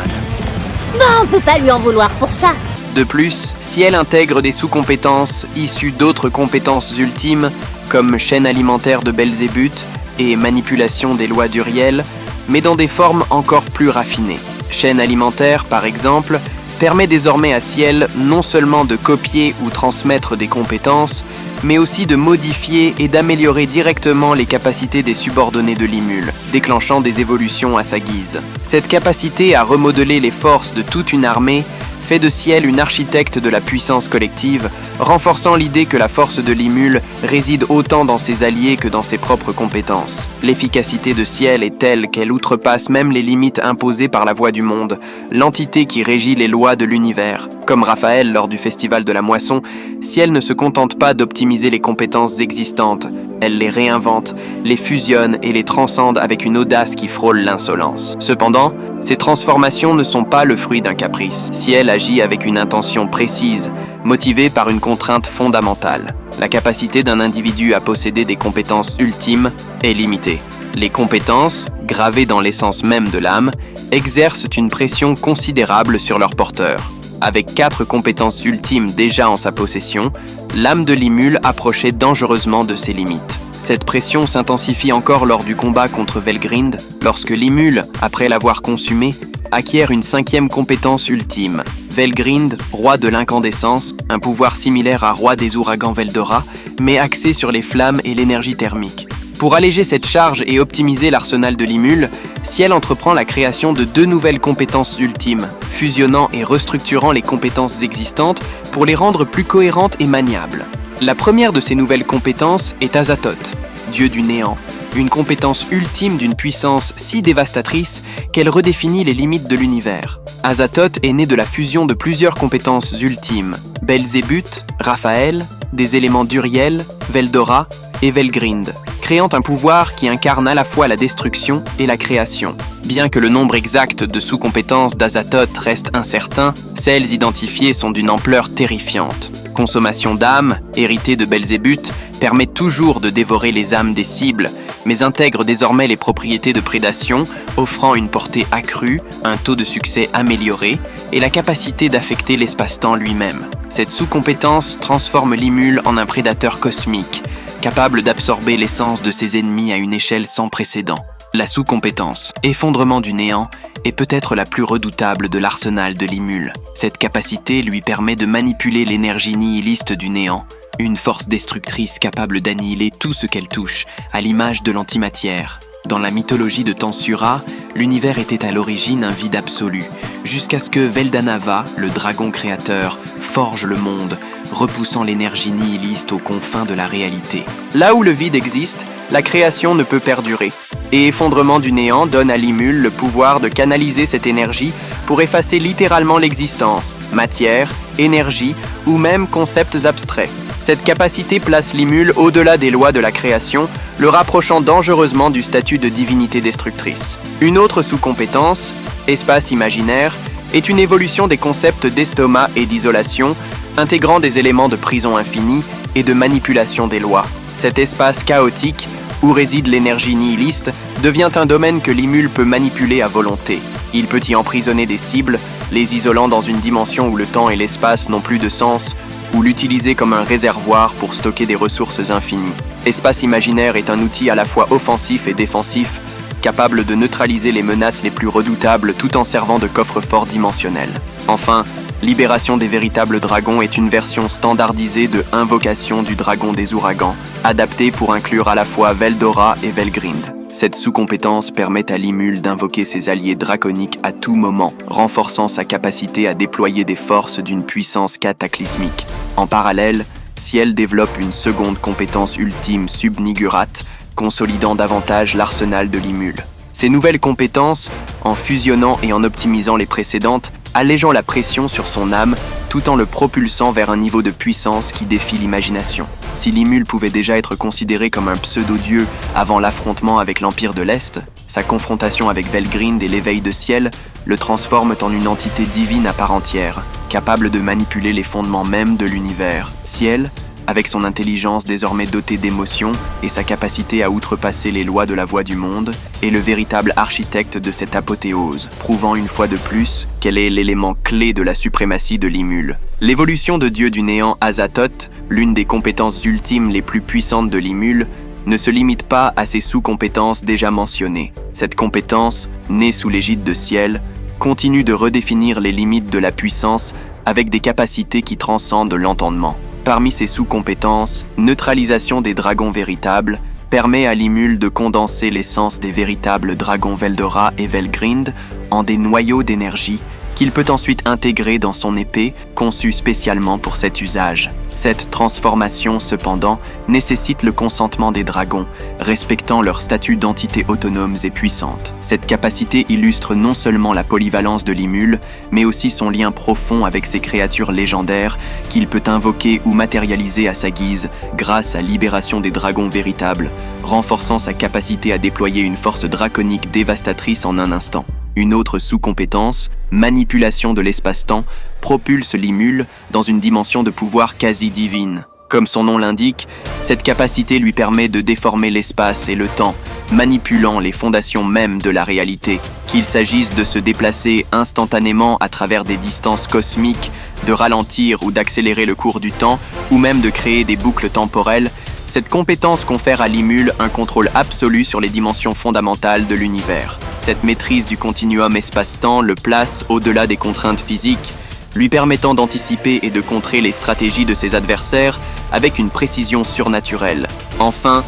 [SPEAKER 3] On peut pas lui en vouloir pour ça.
[SPEAKER 1] De plus, Ciel intègre des sous-compétences issues d'autres compétences ultimes, comme chaîne alimentaire de Belzébuth et manipulation des lois d'Uriel, mais dans des formes encore plus raffinées. Chaîne alimentaire, par exemple, permet désormais à Ciel non seulement de copier ou transmettre des compétences, mais aussi de modifier et d'améliorer directement les capacités des subordonnés de Limul, déclenchant des évolutions à sa guise. Cette capacité à remodeler les forces de toute une armée fait de Ciel une architecte de la puissance collective, renforçant l'idée que la force de Limul réside autant dans ses alliés que dans ses propres compétences. L'efficacité de Ciel est telle qu'elle outrepasse même les limites imposées par la voix du monde, l'entité qui régit les lois de l'univers. Comme Raphaël lors du festival de la moisson, Ciel ne se contente pas d'optimiser les compétences existantes, elle les réinvente, les fusionne et les transcende avec une audace qui frôle l'insolence. Cependant, ces transformations ne sont pas le fruit d'un caprice. Ciel agit avec une intention précise, motivée par une contrainte fondamentale. La capacité d'un individu à posséder des compétences ultimes est limitée. Les compétences, gravées dans l'essence même de l'âme, exercent une pression considérable sur leur porteur. Avec 4 compétences ultimes déjà en sa possession, l'âme de Limul approchait dangereusement de ses limites. Cette pression s'intensifie encore lors du combat contre Velgrind, lorsque Limul, après l'avoir consumé, acquiert une 5e compétence ultime. Velgrind, roi de l'incandescence, un pouvoir similaire à roi des ouragans Veldora, mais axé sur les flammes et l'énergie thermique. Pour alléger cette charge et optimiser l'arsenal de Limul, Ciel entreprend la création de 2 nouvelles compétences ultimes, fusionnant et restructurant les compétences existantes pour les rendre plus cohérentes et maniables. La première de ces nouvelles compétences est Azathoth, dieu du néant, une compétence ultime d'une puissance si dévastatrice qu'elle redéfinit les limites de l'univers. Azathoth est né de la fusion de plusieurs compétences ultimes, Belzébuth, Raphaël, des éléments d'Uriel, Veldora et Velgrind, créant un pouvoir qui incarne à la fois la destruction et la création. Bien que le nombre exact de sous-compétences d'Azathoth reste incertain, celles identifiées sont d'une ampleur terrifiante. Consommation d'âmes, héritée de Belzébuth, permet toujours de dévorer les âmes des cibles, mais intègre désormais les propriétés de prédation, offrant une portée accrue, un taux de succès amélioré et la capacité d'affecter l'espace-temps lui-même. Cette sous-compétence transforme Limul en un prédateur cosmique, capable d'absorber l'essence de ses ennemis à une échelle sans précédent. La sous-compétence, effondrement du néant, est peut-être la plus redoutable de l'arsenal de Limul. Cette capacité lui permet de manipuler l'énergie nihiliste du néant, une force destructrice capable d'annihiler tout ce qu'elle touche, à l'image de l'antimatière. Dans la mythologie de Tansura, l'univers était à l'origine un vide absolu, jusqu'à ce que Veldanava, le dragon créateur, forge le monde, repoussant l'énergie nihiliste aux confins de la réalité. Là où le vide existe, la création ne peut perdurer, et Effondrement du néant donne à Limul le pouvoir de canaliser cette énergie pour effacer littéralement l'existence, matière, énergie ou même concepts abstraits. Cette capacité place Limul au-delà des lois de la création, le rapprochant dangereusement du statut de divinité destructrice. Une autre sous-compétence, Espace imaginaire, est une évolution des concepts d'estomac et d'isolation, intégrant des éléments de prison infinie et de manipulation des lois. Cet espace chaotique, où réside l'énergie nihiliste, devient un domaine que Limul peut manipuler à volonté. Il peut y emprisonner des cibles, les isolant dans une dimension où le temps et l'espace n'ont plus de sens, ou l'utiliser comme un réservoir pour stocker des ressources infinies. Espace imaginaire est un outil à la fois offensif et défensif, capable de neutraliser les menaces les plus redoutables tout en servant de coffre-fort dimensionnel. Enfin, Libération des véritables dragons est une version standardisée de Invocation du dragon des ouragans, adaptée pour inclure à la fois Veldora et Velgrind. Cette sous-compétence permet à Limul d'invoquer ses alliés draconiques à tout moment, renforçant sa capacité à déployer des forces d'une puissance cataclysmique. En parallèle, Ciel développe une seconde compétence ultime Subnigurat, consolidant davantage l'arsenal de Limul. Ces nouvelles compétences, en fusionnant et en optimisant les précédentes, allégeant la pression sur son âme tout en le propulsant vers un niveau de puissance qui défie l'imagination. Si Limul pouvait déjà être considéré comme un pseudo-dieu avant l'affrontement avec l'Empire de l'Est, sa confrontation avec Velgrind et l'éveil de Ciel le transforment en une entité divine à part entière, capable de manipuler les fondements mêmes de l'univers. Ciel, avec son intelligence désormais dotée d'émotions et sa capacité à outrepasser les lois de la voie du monde, est le véritable architecte de cette apothéose, prouvant une fois de plus qu'elle est l'élément clé de la suprématie de Limul. L'évolution de dieu du néant Azathoth, l'une des compétences ultimes les plus puissantes de Limul, ne se limite pas à ses sous-compétences déjà mentionnées. Cette compétence, née sous l'égide de Ciel, continue de redéfinir les limites de la puissance avec des capacités qui transcendent l'entendement. Parmi ses sous-compétences, neutralisation des dragons véritables permet à Limul de condenser l'essence des véritables dragons Veldora et Velgrind en des noyaux d'énergie qu'il peut ensuite intégrer dans son épée conçue spécialement pour cet usage. Cette transformation, cependant, nécessite le consentement des dragons, respectant leur statut d'entités autonomes et puissantes. Cette capacité illustre non seulement la polyvalence de Limul, mais aussi son lien profond avec ces créatures légendaires qu'il peut invoquer ou matérialiser à sa guise grâce à Libération des dragons véritables, renforçant sa capacité à déployer une force draconique dévastatrice en un instant. Une autre sous-compétence, Manipulation de l'espace-temps, propulse Limul dans une dimension de pouvoir quasi divine. Comme son nom l'indique, cette capacité lui permet de déformer l'espace et le temps, manipulant les fondations mêmes de la réalité. Qu'il s'agisse de se déplacer instantanément à travers des distances cosmiques, de ralentir ou d'accélérer le cours du temps, ou même de créer des boucles temporelles, cette compétence confère à Limul un contrôle absolu sur les dimensions fondamentales de l'univers. Cette maîtrise du continuum espace-temps le place au-delà des contraintes physiques, lui permettant d'anticiper et de contrer les stratégies de ses adversaires avec une précision surnaturelle. Enfin,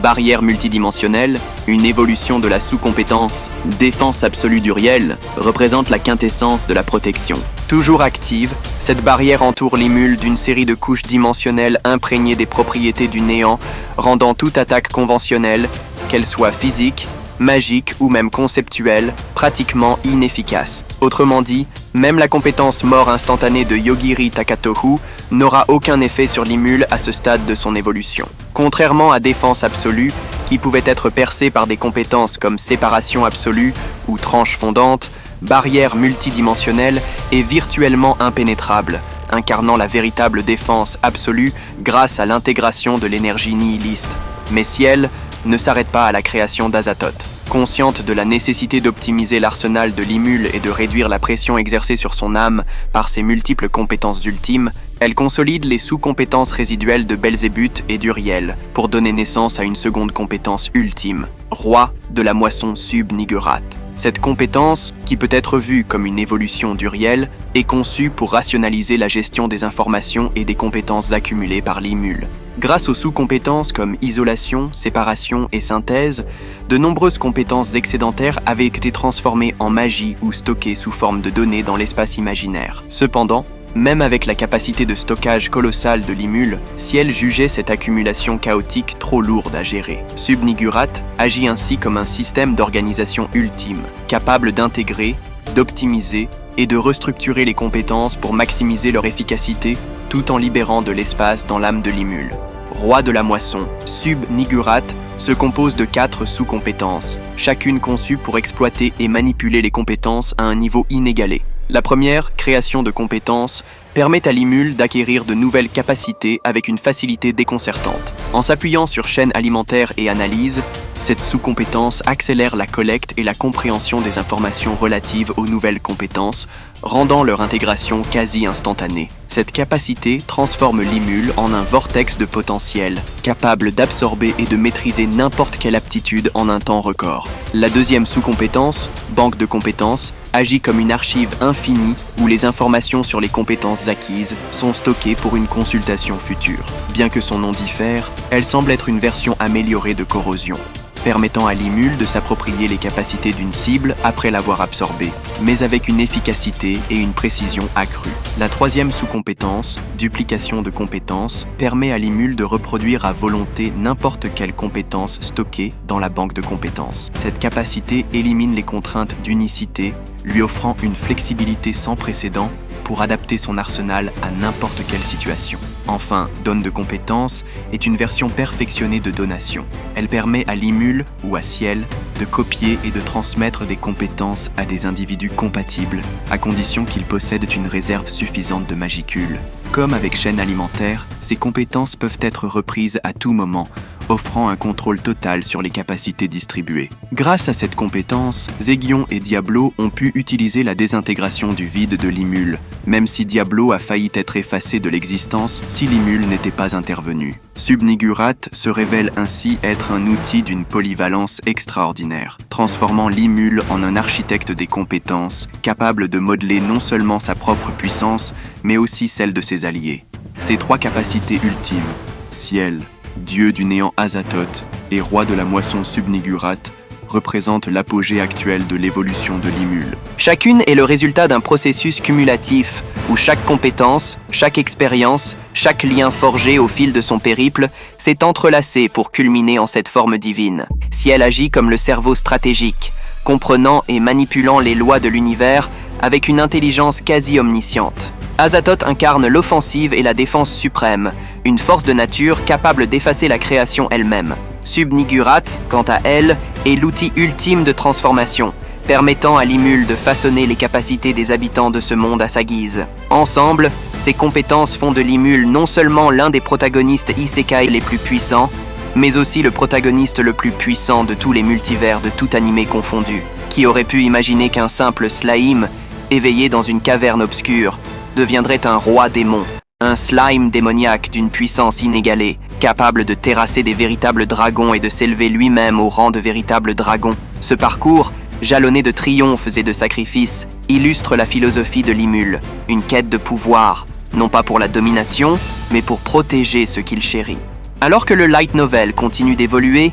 [SPEAKER 1] barrière multidimensionnelle, une évolution de la sous-compétence Défense absolue d'Uriel, représente la quintessence de la protection. Toujours active, cette barrière entoure Limul d'une série de couches dimensionnelles imprégnées des propriétés du néant, rendant toute attaque conventionnelle, qu'elle soit physique, magique ou même conceptuelle, pratiquement inefficace. Autrement dit, même la compétence mort instantanée de Yogiri Takatohu n'aura aucun effet sur Limul à ce stade de son évolution. Contrairement à Défense absolue, qui pouvait être percée par des compétences comme Séparation absolue ou Tranche fondante, Barrière multidimensionnelle est virtuellement impénétrable, incarnant la véritable défense absolue grâce à l'intégration de l'énergie nihiliste. Mais Ciel ne s'arrête pas à la création d'Azathoth. Consciente de la nécessité d'optimiser l'arsenal de Limul et de réduire la pression exercée sur son âme par ses multiples compétences ultimes, elle consolide les sous-compétences résiduelles de Belzébuth et d'Uriel pour donner naissance à une seconde compétence ultime, Roi de la moisson Sub-Niggurath. Cette compétence, qui peut être vue comme une évolution d'Uriel, est conçue pour rationaliser la gestion des informations et des compétences accumulées par Limul. Grâce aux sous-compétences comme isolation, séparation et synthèse, de nombreuses compétences excédentaires avaient été transformées en magie ou stockées sous forme de données dans l'espace imaginaire. Cependant, même avec la capacité de stockage colossale de Limul, Ciel jugeait cette accumulation chaotique trop lourde à gérer. Sub-Niggurath agit ainsi comme un système d'organisation ultime, capable d'intégrer, d'optimiser et de restructurer les compétences pour maximiser leur efficacité tout en libérant de l'espace dans l'âme de Limul. Roi de la moisson, Sub-Niggurath se compose de 4 sous-compétences, chacune conçue pour exploiter et manipuler les compétences à un niveau inégalé. La première, création de compétences, permet à Limul d'acquérir de nouvelles capacités avec une facilité déconcertante. En s'appuyant sur chaîne alimentaire et analyse, cette sous-compétence accélère la collecte et la compréhension des informations relatives aux nouvelles compétences, rendant leur intégration quasi instantanée. Cette capacité transforme Limul en un vortex de potentiel, capable d'absorber et de maîtriser n'importe quelle aptitude en un temps record. La deuxième sous-compétence, banque de compétences, agit comme une archive infinie où les informations sur les compétences acquises sont stockées pour une consultation future. Bien que son nom diffère, elle semble être une version améliorée de corrosion, permettant à Limul de s'approprier les capacités d'une cible après l'avoir absorbée, mais avec une efficacité et une précision accrues. La troisième sous-compétence, duplication de compétences, permet à Limul de reproduire à volonté n'importe quelle compétence stockée dans la banque de compétences. Cette capacité élimine les contraintes d'unicité, lui offrant une flexibilité sans précédent pour adapter son arsenal à n'importe quelle situation. Enfin, Donne de compétences est une version perfectionnée de donation. Elle permet à Limul ou à Ciel de copier et de transmettre des compétences à des individus compatibles, à condition qu'ils possèdent une réserve suffisante de magicules. Comme avec chaîne alimentaire, ces compétences peuvent être reprises à tout moment, offrant un contrôle total sur les capacités distribuées. Grâce à cette compétence, Zégion et Diablo ont pu utiliser la désintégration du vide de Limul, même si Diablo a failli être effacé de l'existence si Limul n'était pas intervenu. Sub-Niggurath se révèle ainsi être un outil d'une polyvalence extraordinaire, transformant Limul en un architecte des compétences, capable de modeler non seulement sa propre puissance, mais aussi celle de ses alliés. Ces 3 capacités ultimes, Ciel, Dieu du néant Azathoth et Roi de la moisson Sub-Niggurath, représentent l'apogée actuelle de l'évolution de Limul. Chacune est le résultat d'un processus cumulatif, où chaque compétence, chaque expérience, chaque lien forgé au fil de son périple s'est entrelacé pour culminer en cette forme divine. Ciel agit comme le cerveau stratégique, comprenant et manipulant les lois de l'univers avec une intelligence quasi omnisciente. Azathoth incarne l'offensive et la défense suprême, une force de nature capable d'effacer la création elle-même. Sub-Niggurath, quant à elle, est l'outil ultime de transformation, permettant à Limul de façonner les capacités des habitants de ce monde à sa guise. Ensemble, ces compétences font de Limul non seulement l'un des protagonistes isekai les plus puissants, mais aussi le protagoniste le plus puissant de tous les multivers de tout animé confondu. Qui aurait pu imaginer qu'un simple slime, éveillé dans une caverne obscure, deviendrait un roi démon, un slime démoniaque d'une puissance inégalée, capable de terrasser des véritables dragons et de s'élever lui-même au rang de véritable dragon. Ce parcours, jalonné de triomphes et de sacrifices, illustre la philosophie de Limul, une quête de pouvoir, non pas pour la domination, mais pour protéger ce qu'il chérit. Alors que le light novel continue d'évoluer,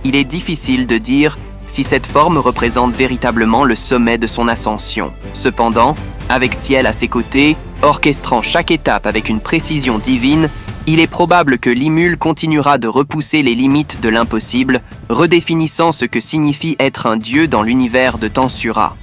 [SPEAKER 1] il est difficile de dire si cette forme représente véritablement le sommet de son ascension. Cependant, Avec Ciel à ses côtés, orchestrant chaque étape avec une précision divine, il est probable que Limul continuera de repousser les limites de l'impossible, redéfinissant ce que signifie être un dieu dans l'univers de Tensura.